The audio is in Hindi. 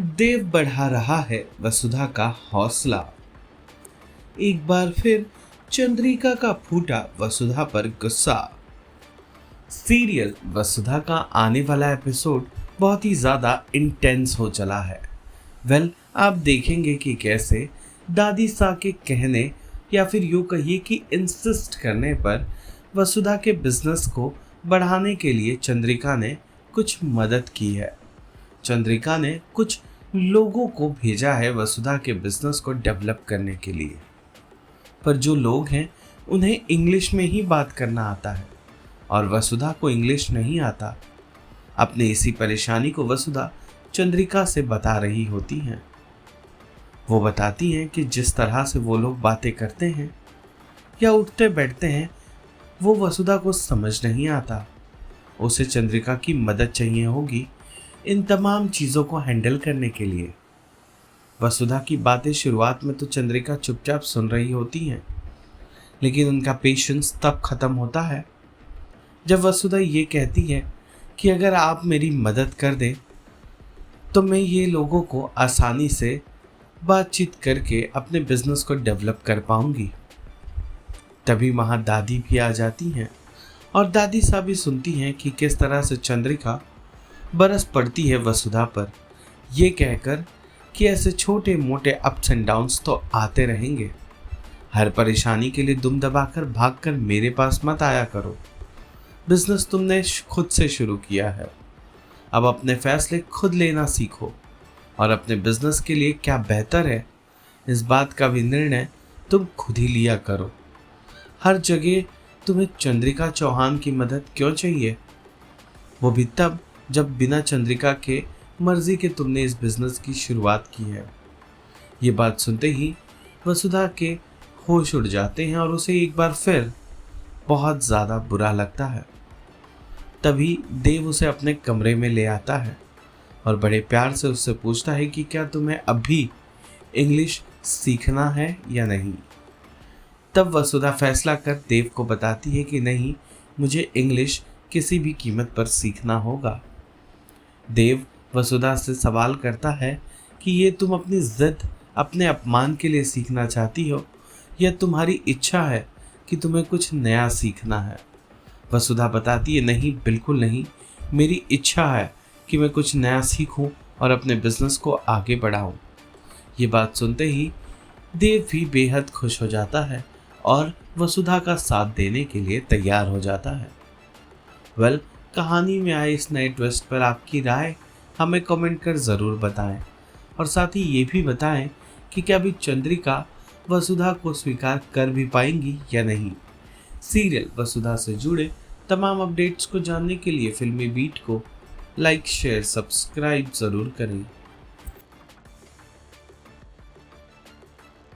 देव बढ़ा रहा है वसुधा का हौसला। एक बार फिर चंद्रिका का फूटा वसुधा पर गुस्सा। सीरियल वसुधा का आने वाला एपिसोड बहुत ही ज्यादा इंटेंस हो चला है। आप देखेंगे कि कैसे दादी सा के कहने या फिर यूं कहिए कि इंसिस्ट करने पर वसुधा के बिजनेस को बढ़ाने के लिए चंद्रिका ने कुछ मदद की है। चंद्रिका ने कुछ लोगों को भेजा है वसुधा के बिजनेस को डेवलप करने के लिए, पर जो लोग हैं उन्हें इंग्लिश में ही बात करना आता है और वसुधा को इंग्लिश नहीं आता। अपने इसी परेशानी को वसुधा चंद्रिका से बता रही होती हैं। वो बताती हैं कि जिस तरह से वो लोग बातें करते हैं या उठते बैठते हैं वो वसुधा को समझ नहीं आता। उसे चंद्रिका की मदद चाहिए होगी इन तमाम चीज़ों को हैंडल करने के लिए। वसुधा की बातें शुरुआत में तो चंद्रिका चुपचाप सुन रही होती हैं, लेकिन उनका पेशेंस तब खत्म होता है जब वसुधा ये कहती है कि अगर आप मेरी मदद कर दें तो मैं ये लोगों को आसानी से बातचीत करके अपने बिजनेस को डेवलप कर पाऊंगी। तभी वहाँ दादी भी आ जाती हैं और दादी साहब भी सुनती हैं कि किस तरह से चंद्रिका बरस पड़ती है वसुधा पर, ये कहकर कि ऐसे छोटे मोटे अप्स एंड डाउन्स तो आते रहेंगे। हर परेशानी के लिए दुम दबाकर भागकर मेरे पास मत आया करो। बिजनेस तुमने खुद से शुरू किया है, अब अपने फैसले खुद लेना सीखो और अपने बिजनेस के लिए क्या बेहतर है इस बात का भी निर्णय तुम खुद ही लिया करो। हर जगह तुम्हें चंद्रिका चौहान की मदद क्यों चाहिए, वो भी तब जब बिना चंद्रिका के मर्जी के तुमने इस बिजनेस की शुरुआत की है। ये बात सुनते ही वसुधा के होश उड़ जाते हैं और उसे एक बार फिर बहुत ज़्यादा बुरा लगता है। तभी देव उसे अपने कमरे में ले आता है और बड़े प्यार से उससे पूछता है कि क्या तुम्हें अभी इंग्लिश सीखना है या नहीं। तब वसुधा फैसला कर देव को बताती है कि नहीं, मुझे इंग्लिश किसी भी कीमत पर सीखना होगा। देव वसुधा से सवाल करता है कि ये तुम अपनी जिद अपने अपमान के लिए सीखना चाहती हो या तुम्हारी इच्छा है कि तुम्हें कुछ नया सीखना है। वसुधा बताती है नहीं, बिल्कुल नहीं, मेरी इच्छा है कि मैं कुछ नया सीखूं और अपने बिजनेस को आगे बढ़ाऊं। ये बात सुनते ही देव भी बेहद खुश हो जाता है और वसुधा का साथ देने के लिए तैयार हो जाता है। कहानी में आए इस नए ट्विस्ट पर आपकी राय हमें कमेंट कर ज़रूर बताएं और साथ ही ये भी बताएं कि क्या अभी चंद्रिका वसुधा को स्वीकार कर भी पाएंगी या नहीं। सीरियल वसुधा से जुड़े तमाम अपडेट्स को जानने के लिए फिल्मी बीट को लाइक शेयर सब्सक्राइब ज़रूर करें।